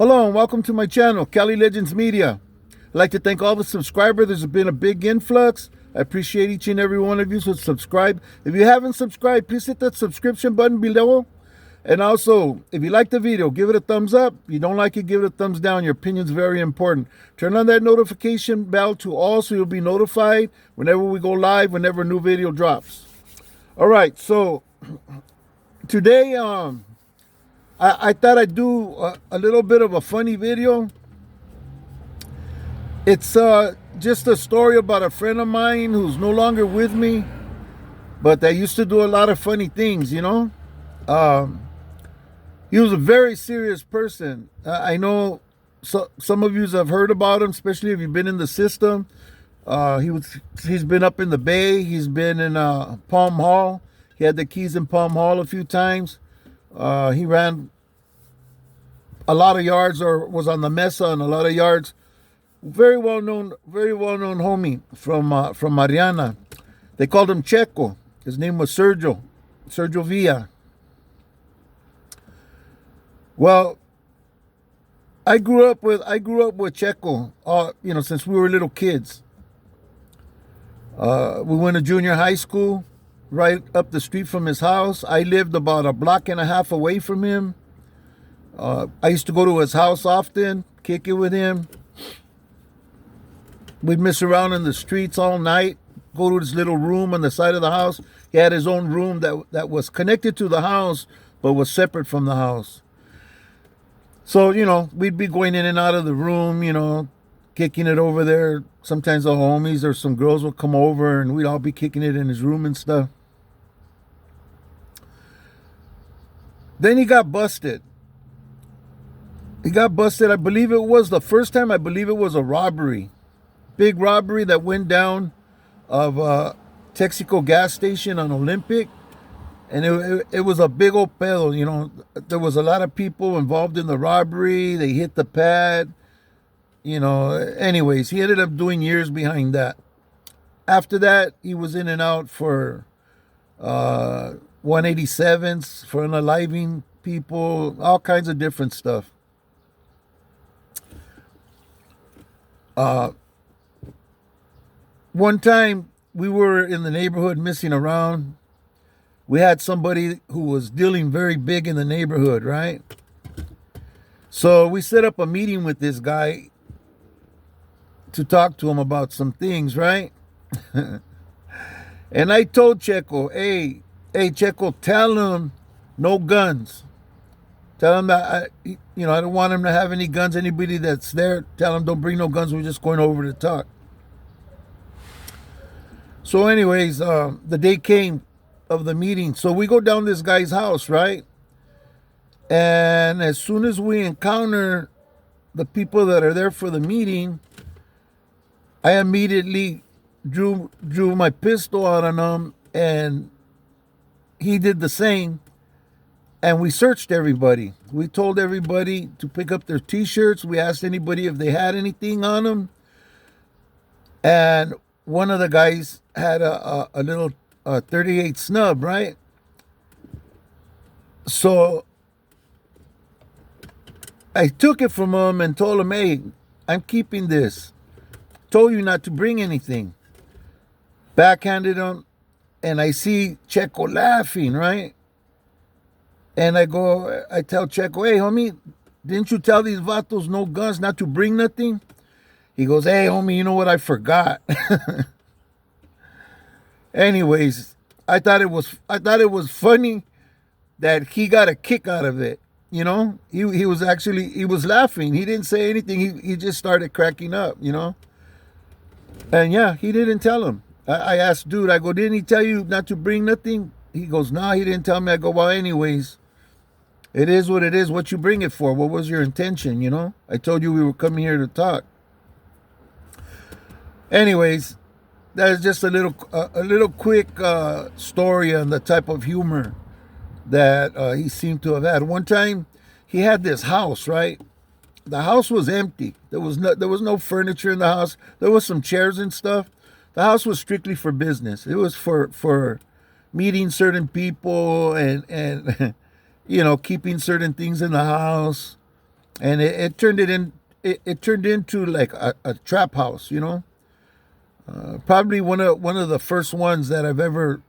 Hello and welcome to my channel, Cali Legends Media. I'd like to thank all the subscribers. There's been a big influx. I appreciate each and every one of you, so subscribe. If you haven't subscribed, please hit that subscription button below. And also, if you like the video, give it a thumbs up. If you don't like it, give it a thumbs down. Your opinion is very important. Turn on that notification bell to all so you'll be notified whenever we go live, whenever a new video drops. All right, so today, I thought I'd do a little bit of a funny video. It's just a story about a friend of mine who's no longer with me, but that used to do a lot of funny things, you know. He was a very serious person. I know some of you have heard about him, especially if you've been in the system. He's been up in the Bay. He's been in Palm Hall. He had the keys in Palm Hall a few times. He ran a lot of yards, or was on the mesa and a lot of yards. Very well known homie from Mariana. They called him Checo. His name was Sergio Villa. Well, I grew up with Checo, since we were little kids. We went to junior high school right up the street from his house. I lived about a block and a half away from him. I used to go to his house often, kick it with him. We'd mess around in the streets all night, go to his little room on the side of the house. He had his own room that was connected to the house, but was separate from the house. So, we'd be going in and out of the room, kicking it over there. Sometimes the homies or some girls would come over and we'd all be kicking it in his room and stuff. Then he got busted. I believe it was the first time, it was a robbery. Big robbery that went down of Texaco gas station on Olympic. And it was a big old pedo, There was a lot of people involved in the robbery. They hit the pad. Anyways, he ended up doing years behind that. After that, he was in and out for 187s, for unaliving people, all kinds of different stuff. One time we were in the neighborhood messing around. We had somebody who was dealing very big in the neighborhood, right? So we set up a meeting with this guy to talk to him about some things, right? And I told Checo, hey, Checo, tell him no guns. Tell him that, I don't want him to have any guns. Anybody that's there, tell him don't bring no guns. We're just going over to talk. So anyways, the day came of the meeting. So we go down this guy's house, right? And as soon as we encounter the people that are there for the meeting, I immediately drew my pistol out on him, and he did the same. And we searched everybody. We told everybody to pick up their t-shirts. We asked anybody if they had anything on them. And one of the guys had a little 38 snub, right? So I took it from him and told him, hey, I'm keeping this. Told you not to bring anything. Backhanded him, and I see Checo laughing, right? And I tell Checo, hey, homie, didn't you tell these vatos no guns, not to bring nothing? He goes, hey, homie, you know what? I forgot. Anyways, I thought it was funny that he got a kick out of it. He was laughing. He didn't say anything. He just started cracking up, And yeah, he didn't tell him. I asked, dude, I go, didn't he tell you not to bring nothing? He goes, nah, he didn't tell me. I go, well, anyways, it is what it is. What you bring it for? What was your intention, I told you we were coming here to talk. Anyways, that is just a little quick story on the type of humor that he seemed to have had. One time, he had this house, right? The house was empty. There was no furniture in the house. There was some chairs and stuff. The house was strictly for business. It was for meeting certain people and keeping certain things in the house. and it turned it turned into like a trap house, you know. Probably one of the first ones that I've ever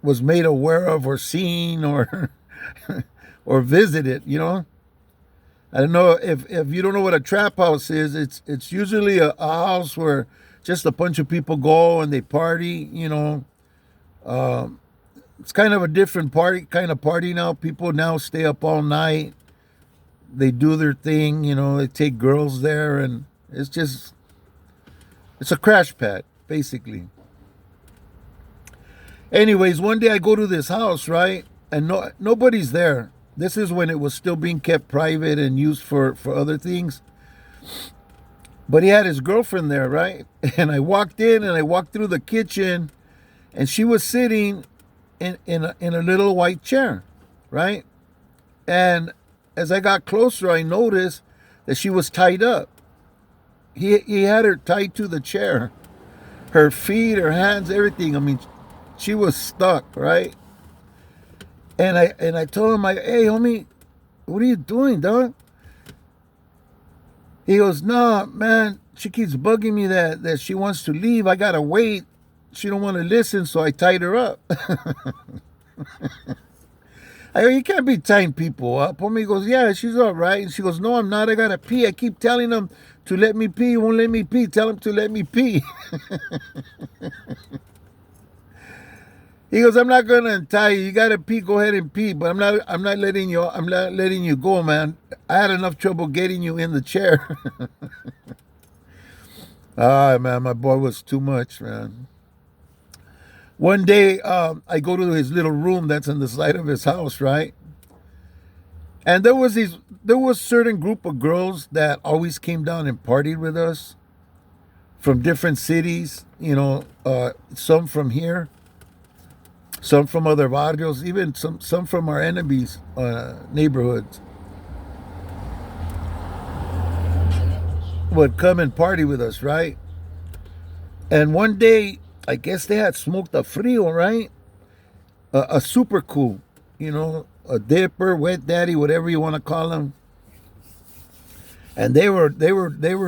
was made aware of or seen or or visited, you know. I don't know if you don't know what a trap house is. It's usually a house where just a bunch of people go and they party. You know, it's kind of a different party now. People now stay up all night. They do their thing. You know, they take girls there, and it's a crash pad basically. Anyways, one day I go to this house, right, and nobody's there. This is when it was still being kept private and used for other things. But he had his girlfriend there, right? And I walked in and I walked through the kitchen, and she was sitting in a little white chair, right? And as I got closer, I noticed that she was tied up. He had her tied to the chair. Her feet, her hands, everything. I mean, she was stuck, right? And I told him, hey, homie, what are you doing, dog? He goes, nah, man, she keeps bugging me that she wants to leave. I gotta wait. She don't want to listen, so I tied her up. I go, you can't be tying people up. Homie goes, yeah, she's all right. And she goes, no, I'm not. I gotta pee. I keep telling them to let me pee. He won't let me pee. Tell him to let me pee. He goes, I'm not gonna untie you. You gotta pee, go ahead and pee, but I'm not letting you go, man. I had enough trouble getting you in the chair. Ah, man, my boy was too much, man. One day, I go to his little room that's on the side of his house, right? And there was certain group of girls that always came down and partied with us from different cities, you know, some from here, some from other barrios, even some from our enemies' neighborhoods would come and party with us, right? And one day, I guess they had smoked a frio, right? A super cool, you know, a dipper, wet daddy, whatever you want to call them. And they were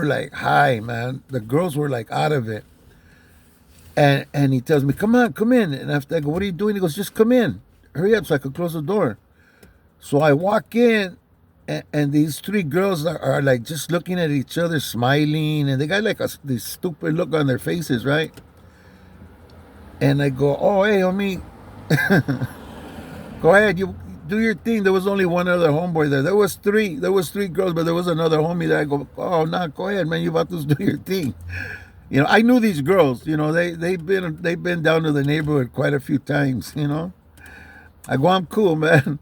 like high, man. The girls were like out of it. And he tells me, come on, come in. And after I go, what are you doing? He goes, just come in. Hurry up so I can close the door. So I walk in, and these three girls are like just looking at each other, smiling. And they got like this stupid look on their faces, right? And I go, oh, hey, homie. Go ahead, you do your thing. There was only one other homeboy there. There was three girls, but there was another homie there. I go, oh, nah, go ahead, man. You about to do your thing. You know, I knew these girls. You know, they've been down to the neighborhood quite a few times. You know, I go, I'm cool, man.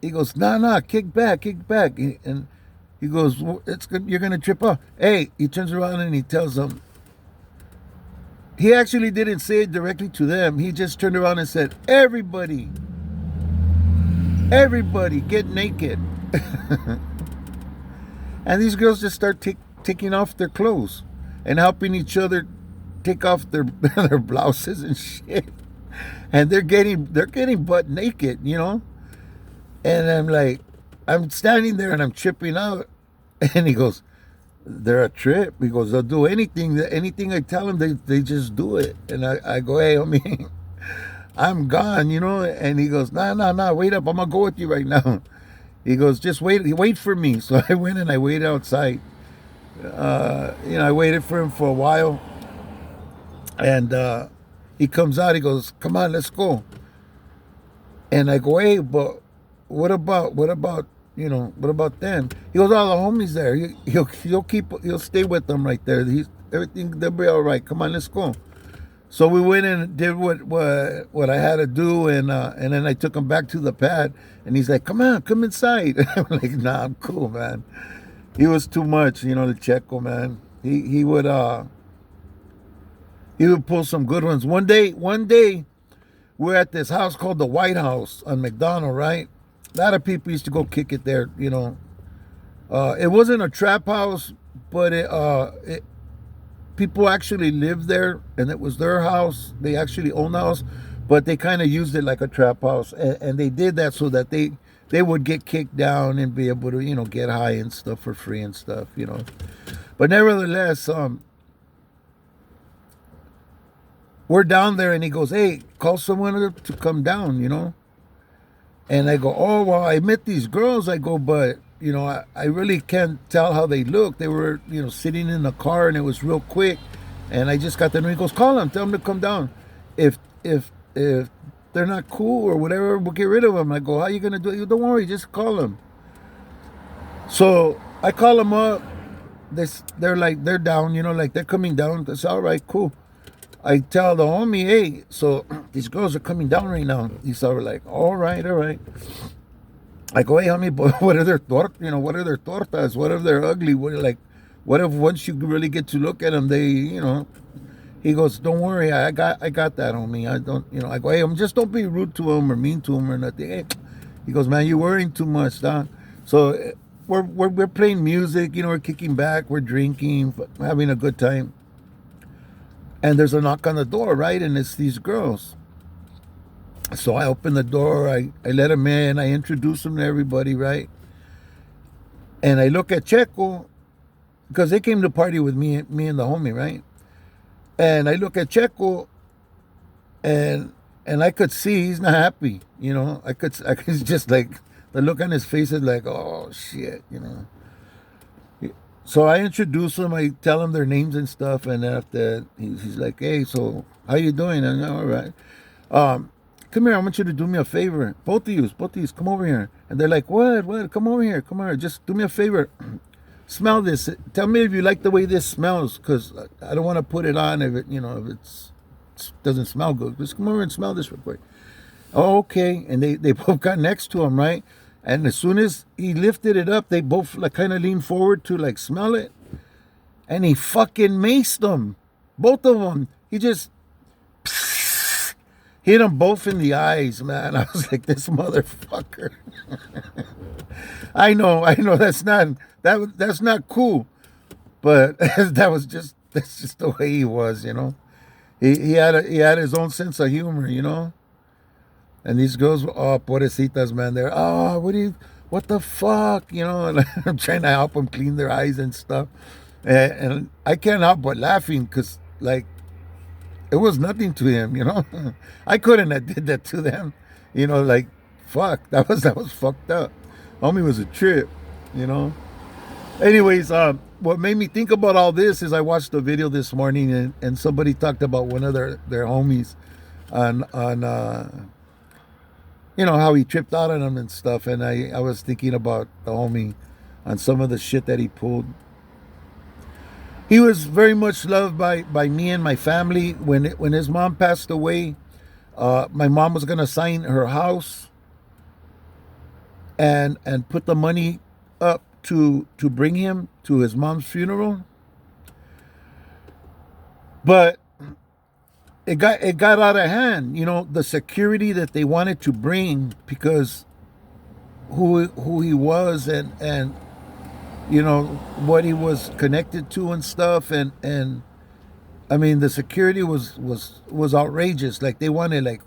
He goes, nah, kick back, and he goes, it's good. You're gonna trip up. Hey, he turns around and he tells them. He actually didn't say it directly to them. He just turned around and said, everybody, get naked. And these girls just start taking off their clothes and helping each other take off their their blouses and shit. And they're getting butt naked, you know. And I'm like, I'm standing there and I'm tripping out. And he goes, they're a trip. He goes, they'll do anything I tell them, they just do it. And I go, hey, homie, I'm gone, you know. And he goes, nah, wait up, I'm gonna go with you right now. He goes, just wait for me. So I went and I waited outside. You know, I waited for him for a while. And he comes out, he goes, come on, let's go. And I go, hey, but what about you know, what about them? He goes, all the homies there. He'll stay with them right there. They'll be all right. Come on, let's go. So we went and did what I had to do, and then I took him back to the pad, and he's like, come on, come inside. I'm like, nah, I'm cool, man. He was too much, you know, the Checo, man. He would pull some good ones. One day we're at this house called the White House on McDonald, right? A lot of people used to go kick it there, you know. It wasn't a trap house, but people actually lived there, and it was their house. They actually owned the house, but they kind of used it like a trap house, and they did that so that they would get kicked down and be able to, get high and stuff for free and stuff, But nevertheless, we're down there, and he goes, "Hey, call someone to come down." And I go, "Oh, well, I met these girls." I go, "But, I really can't tell how they look. They were, sitting in the car, and it was real quick. And I just got there." And he goes, "Call them. Tell them to come down. If they're not cool or whatever, we'll get rid of them." I go, "How you going to do it?" "Don't worry, just call them." So I call them up. They're down, like they're coming down. That's all right, cool. I tell the homie, "Hey, so these girls are coming down right now." He's all like, all right. I go, "Hey, homie, but what are their what are their tortas? What if they're ugly? What if once you really get to look at them, they, He goes, "Don't worry, I got that, homie. I don't, I go, "Hey, just don't be rude to them or mean to them or nothing." Hey. He goes, "Man, you're worrying too much, Don." So we're playing music, we're kicking back, we're drinking, having a good time. And there's a knock on the door, right? And it's these girls. So I open the door, I let them in, I introduce them to everybody, right? And I look at Checo, because they came to party with me and the homie, right? And I look at Checo, and I could see he's not happy, I could just like, the look on his face is like, oh shit, So I introduce him, I tell him their names and stuff, and after he's like, "Hey, so how you doing?" And I'm, "All right. Come here, I want you to do me a favor. Both of you, come over here." And they're like, What? Come over here, just do me a favor. Smell this. Tell me if you like the way this smells, because I don't want to put it on if it doesn't smell good. Just come over and smell this real quick. "Oh, okay." And they both got next to him, right? And as soon as he lifted it up, they both like kind of leaned forward to like smell it. And he fucking maced them. Both of them. He just hit them both in the eyes, man. I was like, this motherfucker. I know that's not cool. But that's just the way he was, He had his own sense of humor, And these girls were, oh, pobrecitas, man. They're, "Oh, what the fuck?" And I'm trying to help them clean their eyes and stuff. And I can't help but laughing because, like, it was nothing to him, I couldn't have did that to them. Like, fuck, that was fucked up. Homie was a trip, Anyways, what made me think about all this is I watched a video this morning and somebody talked about one of their homies on how he tripped out on them and stuff. And I was thinking about the homie on some of the shit that he pulled. He was very much loved by me and my family. When his mom passed away, my mom was going to sign her house and put the money up to bring him to his mom's funeral. But it got out of hand, the security that they wanted to bring because who he was and what he was connected to and stuff, and I mean the security was outrageous. Like they wanted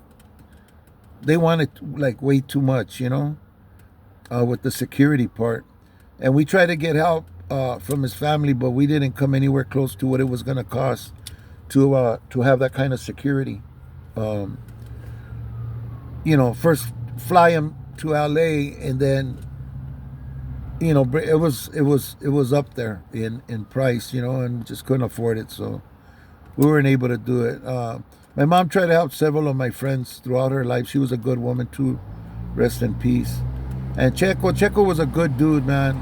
way too much, with the security part. And we tried to get help from his family, but we didn't come anywhere close to what it was going to cost to have that kind of security. First fly him to LA, and then it was up there in price, and just couldn't afford it, so we weren't able to do it. My mom tried to help several of my friends throughout her life. She was a good woman too, rest in peace. And Checo was a good dude, man.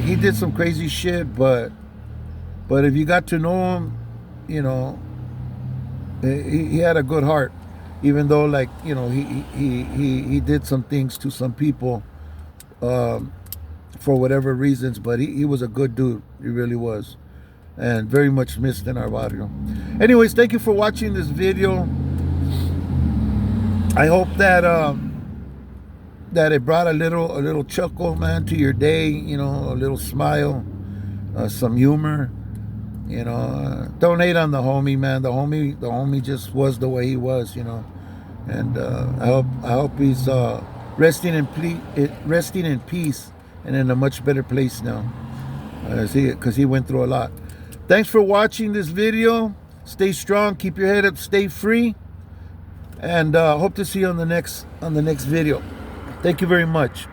He did some crazy shit, but if you got to know him, he had a good heart, even though he did some things to some people for whatever reasons, but he was a good dude. He really was, and very much missed in our barrio. Anyways, thank you for watching this video. I hope that it brought a little chuckle, man, to your day, a little smile, some humor. Don't hate on the homie, man. The homie just was the way he was, and I hope he's resting in peace and in a much better place now. Because he went through a lot. Thanks for watching this video. Stay strong, keep your head up, stay free, and hope to see you on the next video. Thank you very much.